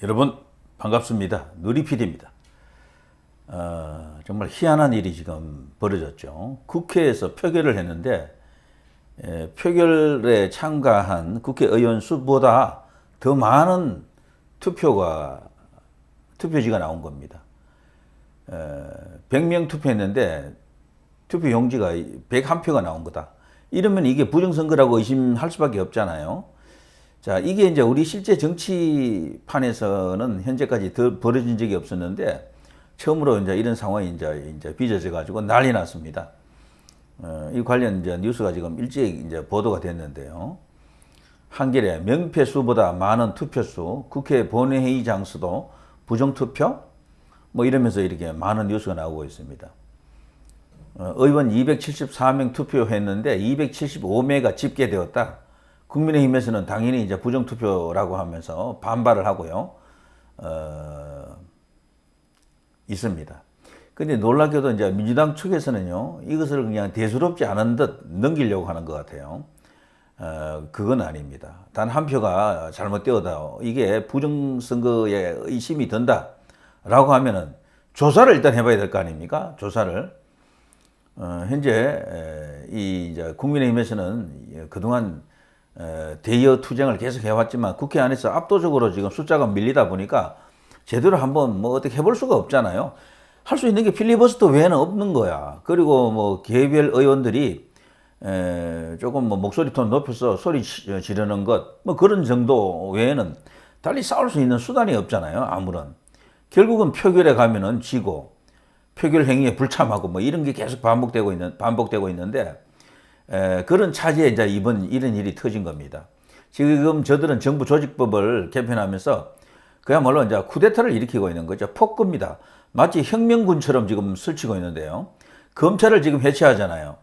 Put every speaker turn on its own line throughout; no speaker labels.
여러분 반갑습니다. 누리PD입니다. 정말 희한한 일이 지금 벌어졌죠. 국회에서 표결을 했는데 표결에 참가한 국회의원 수보다 더 많은 투표지가 나온 겁니다. 100명 투표했는데 투표용지가 101표가 나온 거다. 이러면 이게 부정선거라고 의심할 수밖에 없잖아요. 자, 이게 이제 우리 실제 정치판에서는 현재까지 더 벌어진 적이 없었는데 처음으로 이제 이런 상황이 이제 빚어져 가지고 난리 났습니다. 이 관련 이제 뉴스가 지금 일찍 이제 보도가 됐는데요. 한겨레 명패 수보다 많은 투표수, 국회 본회의 장수도 부정투표? 뭐 이러면서 이렇게 많은 뉴스가 나오고 있습니다. 의원 274명 투표했는데 275명가 집계되었다. 국민의힘에서는 당연히 이제 부정투표라고 하면서 반발을 하고요. 있습니다. 근데 놀랍게도 이제 민주당 측에서는요, 이것을 그냥 대수롭지 않은 듯 넘기려고 하는 것 같아요. 그건 아닙니다. 단 한 표가 잘못되어도 이게 부정선거에 의심이 든다라고 하면은 조사를 일단 해봐야 될 거 아닙니까? 조사를. 현재 이제 국민의힘에서는 그동안 대여 투쟁을 계속 해왔지만 국회 안에서 압도적으로 지금 숫자가 밀리다 보니까 제대로 한번 뭐 어떻게 해볼 수가 없잖아요. 할 수 있는 게 필리버스터 외에는 없는 거야. 그리고 뭐 개별 의원들이 조금 뭐 목소리 톤 높여서 소리 지르는 것, 뭐 그런 정도 외에는 달리 싸울 수 있는 수단이 없잖아요. 아무런. 결국은 표결에 가면은 지고 표결 행위에 불참하고 뭐 이런 게 계속 반복되고 있는데 그런 차지에 이제 이번 이런 일이 터진 겁니다. 지금 저들은 정부 조직법을 개편하면서 그야말로 이제 쿠데타를 일으키고 있는 거죠. 폭거입니다. 마치 혁명군처럼 지금 설치고 있는데요. 검찰을 지금 해체하잖아요.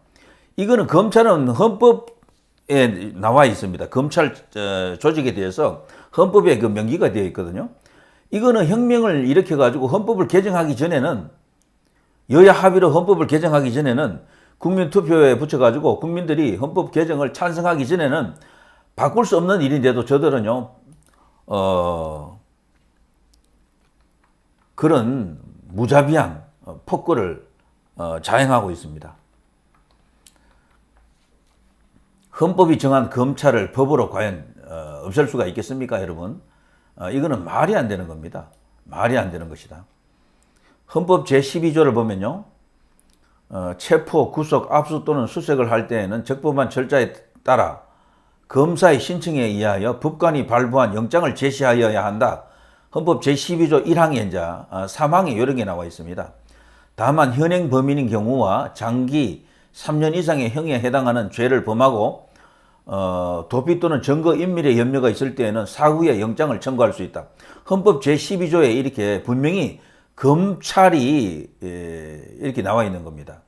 이거는 검찰은 헌법에 나와 있습니다. 검찰 조직에 대해서 헌법에 그 명기가 되어 있거든요. 이거는 혁명을 일으켜가지고 헌법을 개정하기 전에는 여야 합의로 헌법을 개정하기 전에는 국민투표에 붙여가지고 국민들이 헌법 개정을 찬성하기 전에는 바꿀 수 없는 일인데도 저들은요, 그런 무자비한 폭거를 자행하고 있습니다. 헌법이 정한 검찰을 법으로 과연 없앨 수가 있겠습니까, 여러분? 이거는 말이 안 되는 겁니다. 말이 안 되는 것이다. 헌법 제12조를 보면요. 체포, 구속, 압수 또는 수색을 할 때에는 적법한 절차에 따라 검사의 신청에 의하여 법관이 발부한 영장을 제시하여야 한다. 헌법 제12조 1항에 이제 3항에 이런 게 나와 있습니다. 다만 현행 범인인 경우와 장기 3년 이상의 형에 해당하는 죄를 범하고 도피 또는 증거 인멸의 염려가 있을 때에는 사후에 영장을 청구할 수 있다. 헌법 제12조에 이렇게 분명히 검찰이 이렇게 나와 있는 겁니다.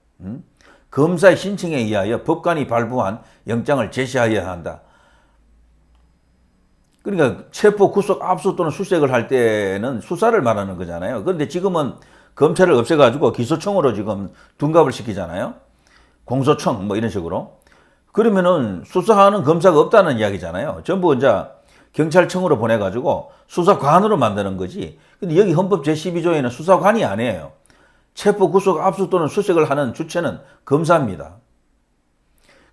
검사의 신청에 의하여 법관이 발부한 영장을 제시하여야 한다. 그러니까 체포, 구속, 압수 또는 수색을 할 때는 수사를 말하는 거잖아요. 그런데 지금은 검찰을 없애가지고 기소청으로 지금 둔갑을 시키잖아요. 공소청 뭐 이런 식으로. 그러면은 수사하는 검사가 없다는 이야기잖아요. 전부 이제 경찰청으로 보내가지고 수사관으로 만드는 거지. 근데 여기 헌법 제12조에는 수사관이 아니에요. 체포, 구속, 압수 또는 수색을 하는 주체는 검사입니다.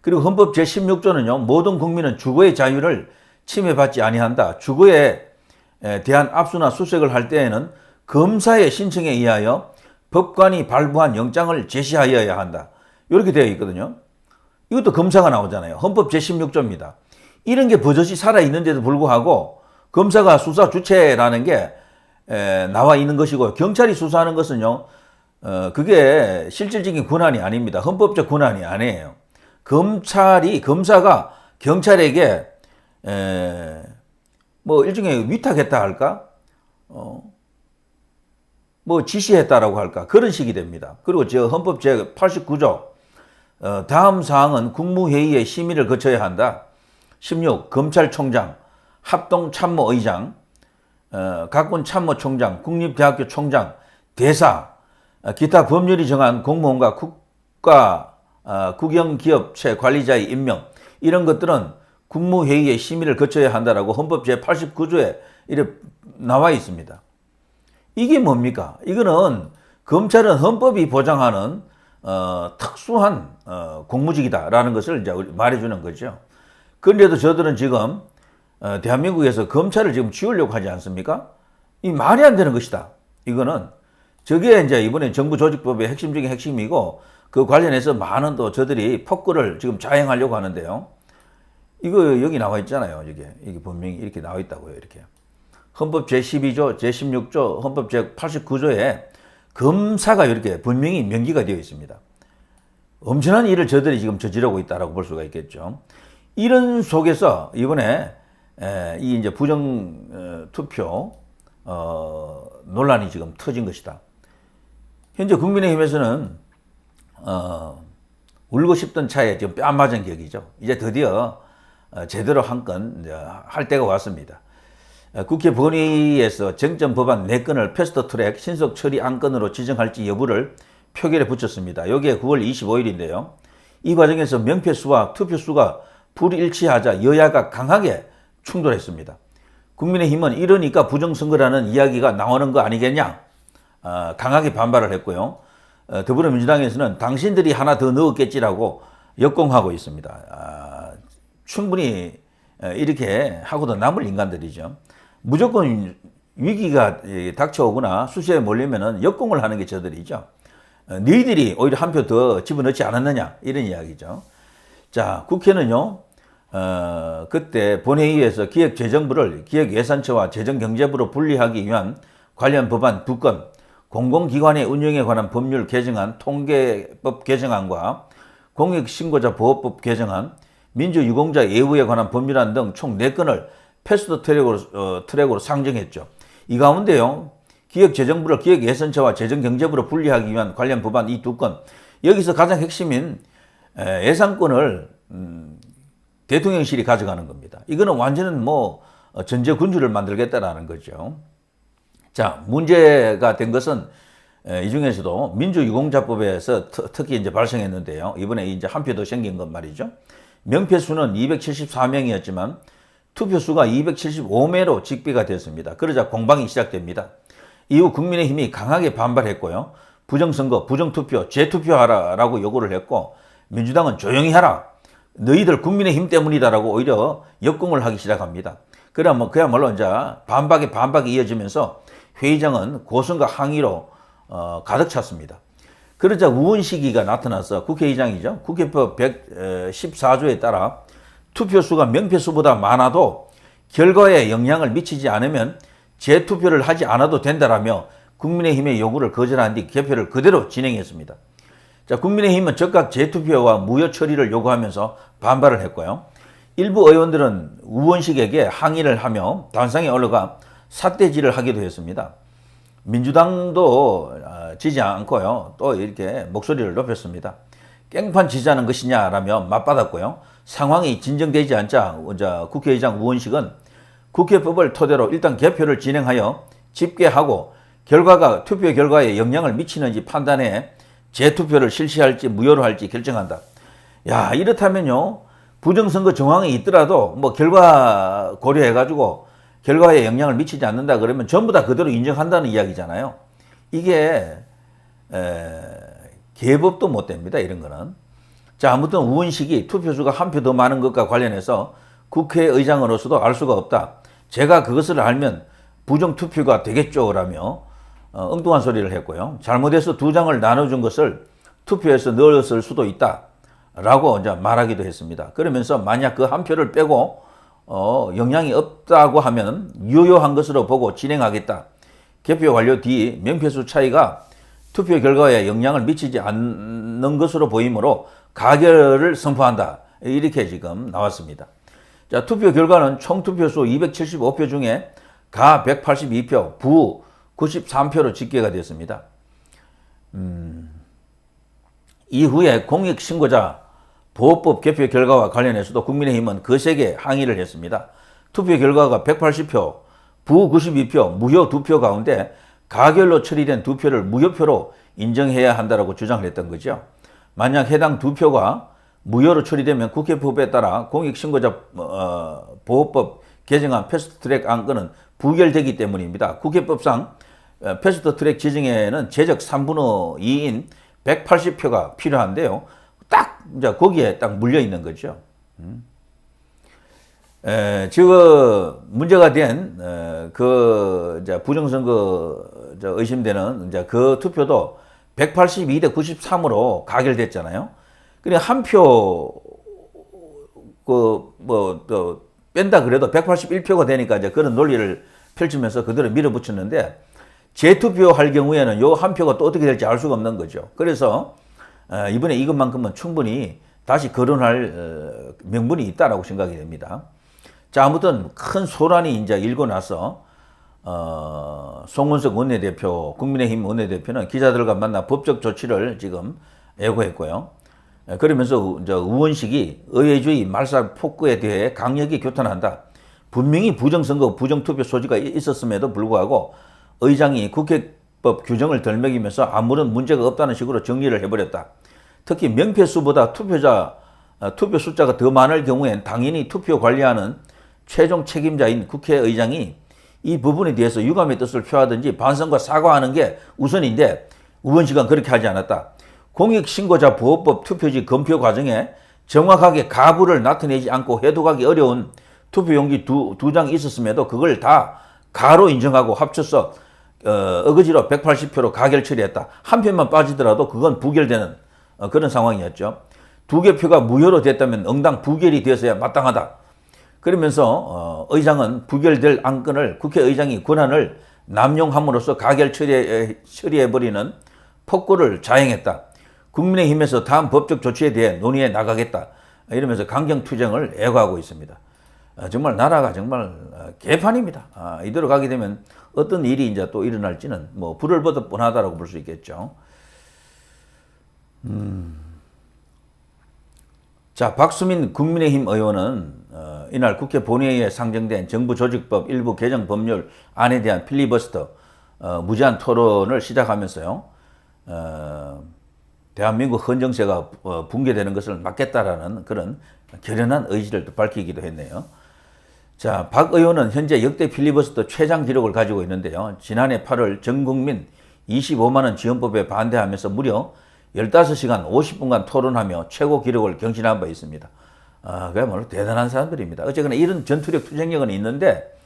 그리고 헌법 제16조는요. 모든 국민은 주거의 자유를 침해받지 아니한다. 주거에 대한 압수나 수색을 할 때에는 검사의 신청에 의하여 법관이 발부한 영장을 제시하여야 한다. 이렇게 되어 있거든요. 이것도 검사가 나오잖아요. 헌법 제16조입니다. 이런 게 버젓이 살아있는데도 불구하고 검사가 수사 주체라는 게 나와 있는 것이고 경찰이 수사하는 것은요. 그게 실질적인 권한이 아닙니다. 헌법적 권한이 아니에요. 검사가 경찰에게 뭐 일종의 위탁했다 할까? 뭐 지시했다라고 할까? 그런 식이 됩니다. 그리고 저 헌법 제89조 다음 사항은 국무회의의 심의를 거쳐야 한다. 16. 검찰총장, 합동참모의장, 각군참모총장, 국립대학교 총장, 대사, 기타 법률이 정한 공무원과 국영기업체 관리자의 임명 이런 것들은 국무회의의 심의를 거쳐야 한다라고 헌법 제89조에 이렇게 나와 있습니다. 이게 뭡니까? 이거는 검찰은 헌법이 보장하는 특수한 공무직이다라는 것을 이제 말해주는 거죠. 그런데도 저들은 지금 대한민국에서 검찰을 지금 지우려고 하지 않습니까? 이 말이 안 되는 것이다. 이거는 저게 이제 이번에 정부조직법의 핵심 중에 핵심이고 그 관련해서 많은 또 저들이 폭거를 지금 자행하려고 하는데요. 이거 여기 나와 있잖아요. 이게 분명히 이렇게 나와 있다고요. 이렇게 헌법 제12조, 제16조, 헌법 제89조에 검사가 이렇게 분명히 명기가 되어 있습니다. 엄청난 일을 저들이 지금 저지르고 있다라고 볼 수가 있겠죠. 이런 속에서 이번에 이 이제 부정 투표 논란이 지금 터진 것이다. 현재 국민의힘에서는 울고 싶던 차에 지금 뺨 맞은 격이죠. 이제 드디어 제대로 한 건 할 때가 왔습니다. 국회 본회의에서 쟁점 법안 4건을 패스트트랙 신속 처리 안건으로 지정할지 여부를 표결에 붙였습니다. 여기에 9월 25일인데요. 이 과정에서 명패수와 투표수가 불일치하자 여야가 강하게 충돌했습니다. 국민의힘은 이러니까 부정선거라는 이야기가 나오는 거 아니겠냐? 강하게 반발을 했고요. 더불어민주당에서는 당신들이 하나 더 넣었겠지라고 역공하고 있습니다. 충분히 이렇게 하고도 남을 인간들이죠. 무조건 위기가 닥쳐오거나 수세에 몰리면은 역공을 하는 게 저들이죠. 너희들이 오히려 한 표 더 집어넣지 않았느냐 이런 이야기죠. 자, 국회는요. 그때 본회의에서 기획재정부를 기획예산처와 재정경제부로 분리하기 위한 관련 법안 2건, 공공기관의 운영에 관한 법률 개정안, 통계법 개정안과 공익신고자 보호법 개정안, 민주유공자 예우에 관한 법률안 등 총 4건을 패스트 트랙으로 상정했죠. 이 가운데요. 기획재정부를 기획예산처와 재정경제부로 분리하기 위한 관련 법안 이 2건, 여기서 가장 핵심인 예산권을 대통령실이 가져가는 겁니다. 이거는 완전히 전제군주를 만들겠다라는 거죠. 자, 문제가 된 것은 이 중에서도 민주유공자법에서 특히 이제 발생했는데요. 이번에 이제 한 표 더 생긴 것 말이죠. 명패수는 274명이었지만 투표수가 275매로 직비가 됐습니다. 그러자 공방이 시작됩니다. 이후 국민의힘이 강하게 반발했고요. 부정선거, 부정투표, 재투표하라라고 요구를 했고 민주당은 조용히 하라. 너희들 국민의힘 때문이다라고 오히려 역공을 하기 시작합니다. 그야말로 이제 반박이 이어지면서 회의장은 고성과 항의로 가득 찼습니다. 그러자 우원시기가 나타나서 국회의장이죠. 국회법 114조에 따라 투표수가 명패수보다 많아도 결과에 영향을 미치지 않으면 재투표를 하지 않아도 된다라며 국민의힘의 요구를 거절한 뒤 개표를 그대로 진행했습니다. 자, 국민의힘은 즉각 재투표와 무효 처리를 요구하면서 반발을 했고요. 일부 의원들은 우원식에게 항의를 하며 단상에 올라가 삿대질을 하기도 했습니다. 민주당도 지지 않고요. 또 이렇게 목소리를 높였습니다. 깽판 지자는 것이냐라며 맞받았고요. 상황이 진정되지 않자 국회의장 우원식은 국회법을 토대로 일단 개표를 진행하여 집계하고 투표 결과에 영향을 미치는지 판단해 재투표를 실시할지 무효로 할지 결정한다. 야, 이렇다면요. 부정선거 정황이 있더라도 결과 고려해가지고 결과에 영향을 미치지 않는다 그러면 전부 다 그대로 인정한다는 이야기잖아요. 이게 개법도 못 됩니다. 이런 거는. 자, 아무튼 우원식이 투표수가 한 표 더 많은 것과 관련해서 국회의장으로서도 알 수가 없다. 제가 그것을 알면 부정투표가 되겠죠. 라며 엉뚱한 소리를 했고요. 잘못해서 2장을 나눠준 것을 투표에서 넣었을 수도 있다. 라고 이제 말하기도 했습니다. 그러면서 만약 그 한 표를 빼고 영향이 없다고 하면 유효한 것으로 보고 진행하겠다. 개표 완료 뒤 명패수 차이가 투표 결과에 영향을 미치지 않는 것으로 보이므로 가결을 선포한다. 이렇게 지금 나왔습니다. 자, 투표 결과는 총 투표수 275표 중에 가 182표, 부 93표로 집계가 됐습니다. 이후에 공익신고자 보호법 개표 결과와 관련해서도 국민의힘은 거세게 항의를 했습니다. 투표 결과가 180표, 부 92표, 무효 2표 가운데 가결로 처리된 2표를 무효표로 인정해야 한다고 주장을 했던 거죠. 만약 해당 2표가 무효로 처리되면 국회법에 따라 공익신고자 보호법 개정안 패스트트랙 안건은 부결되기 때문입니다. 국회법상 패스트트랙 지정에는 제적 3분의 2인 180표가 필요한데요. 딱 이제 거기에 딱 물려 있는 거죠. 지금 문제가 된 그 부정선거 의심되는 이제 그 투표도 182 대 93으로 가결됐잖아요. 그래 한 표 뺀다 그래도 181표가 되니까 이제 그런 논리를 펼치면서 그대로 밀어붙였는데 재투표할 경우에는 요 한 표가 또 어떻게 될지 알 수가 없는 거죠. 그래서 이번에 이것만큼은 충분히 다시 거론할 명분이 있다라고 생각이 됩니다. 자, 아무튼 큰 소란이 이제 일고 나서 송원석 원내대표, 국민의힘 원내대표는 기자들과 만나 법적 조치를 지금 예고했고요. 그러면서 이제 의원식이 의회주의 말살 폭거에 대해 강력히 규탄한다. 분명히 부정선거, 부정투표 소지가 있었음에도 불구하고 의장이 국회법 규정을 덜먹이면서 아무런 문제가 없다는 식으로 정리를 해버렸다. 특히 명패수보다 투표 숫자가 더 많을 경우엔 당연히 투표 관리하는 최종 책임자인 국회의장이 이 부분에 대해서 유감의 뜻을 표하든지 반성과 사과하는 게 우선인데 의원식은 그렇게 하지 않았다. 공익신고자 보호법 투표지 검표 과정에 정확하게 가부를 나타내지 않고 해독하기 어려운 투표용지 두 장 있었음에도 그걸 다 가로 인정하고 합쳐서 어거지로 180표로 가결 처리했다. 한 표만 빠지더라도 그건 부결되는 그런 상황이었죠. 두 개 표가 무효로 됐다면 응당 부결이 되었어야 마땅하다. 그러면서 의장은 부결될 안건을 국회의장이 권한을 남용함으로써 가결 처리해버리는 폭거를 자행했다. 국민의힘에서 다음 법적 조치에 대해 논의해 나가겠다. 이러면서 강경투쟁을 예고하고 있습니다. 정말 나라가 정말 개판입니다. 이대로 가게 되면 어떤 일이 이제 또 일어날지는 뭐 불을 보듯 뻔하다라고 볼 수 있겠죠. 자, 박수민 국민의힘 의원은 이날 국회 본회의에 상정된 정부조직법 일부 개정 법률 안에 대한 필리버스터 무제한 토론을 시작하면서요. 대한민국 헌정세가 붕괴되는 것을 막겠다라는 그런 결연한 의지를 또 밝히기도 했네요. 자, 박 의원은 현재 역대 필리버스터 최장 기록을 가지고 있는데요. 지난해 8월 전국민 25만 원 지원법에 반대하면서 무려 15시간 50분간 토론하며 최고 기록을 경신한 바 있습니다. 그야말로 대단한 사람들입니다. 어쨌거나 이런 전투력 투쟁력은 있는데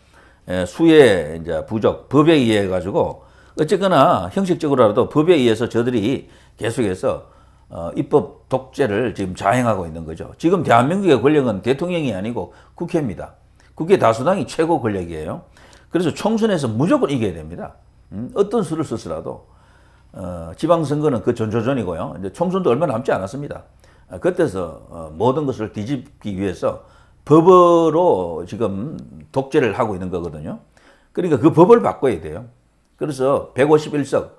수의 이제 부족, 법에 의해 가지고 어쨌거나 형식적으로라도 법에 의해서 저들이 계속해서 입법 독재를 지금 자행하고 있는 거죠. 지금 대한민국의 권력은 대통령이 아니고 국회입니다. 국회 다수당이 최고 권력이에요. 그래서 총선에서 무조건 이겨야 됩니다. 어떤 수를 써서라도. 지방선거는 그 전조전이고요. 이제 총선도 얼마 남지 않았습니다. 그때서 모든 것을 뒤집기 위해서 법으로 지금 독재를 하고 있는 거거든요. 그러니까 그 법을 바꿔야 돼요. 그래서 151석,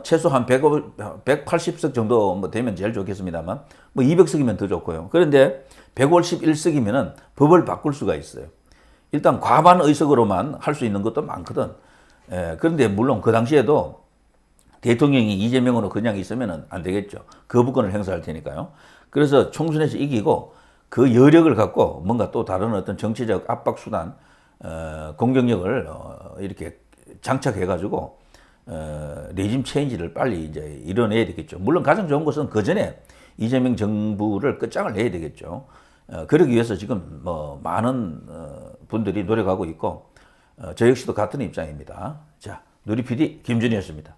최소 한 180석 정도 뭐 되면 제일 좋겠습니다만, 뭐 200석이면 더 좋고요. 그런데 151석이면은 법을 바꿀 수가 있어요. 일단 과반 의석으로만 할 수 있는 것도 많거든. 그런데 물론 그 당시에도 대통령이 이재명으로 그냥 있으면 안 되겠죠. 거부권을 행사할 테니까요. 그래서 총선에서 이기고 그 여력을 갖고 뭔가 또 다른 어떤 정치적 압박 수단, 공격력을 이렇게 장착해가지고 레짐 체인지를 빨리 이제 이뤄내야 되겠죠. 물론 가장 좋은 것은 그 전에 이재명 정부를 끝장을 내야 되겠죠. 그러기 위해서 지금 뭐 많은 분들이 노력하고 있고 저 역시도 같은 입장입니다. 자, 누리 PD 김준희였습니다.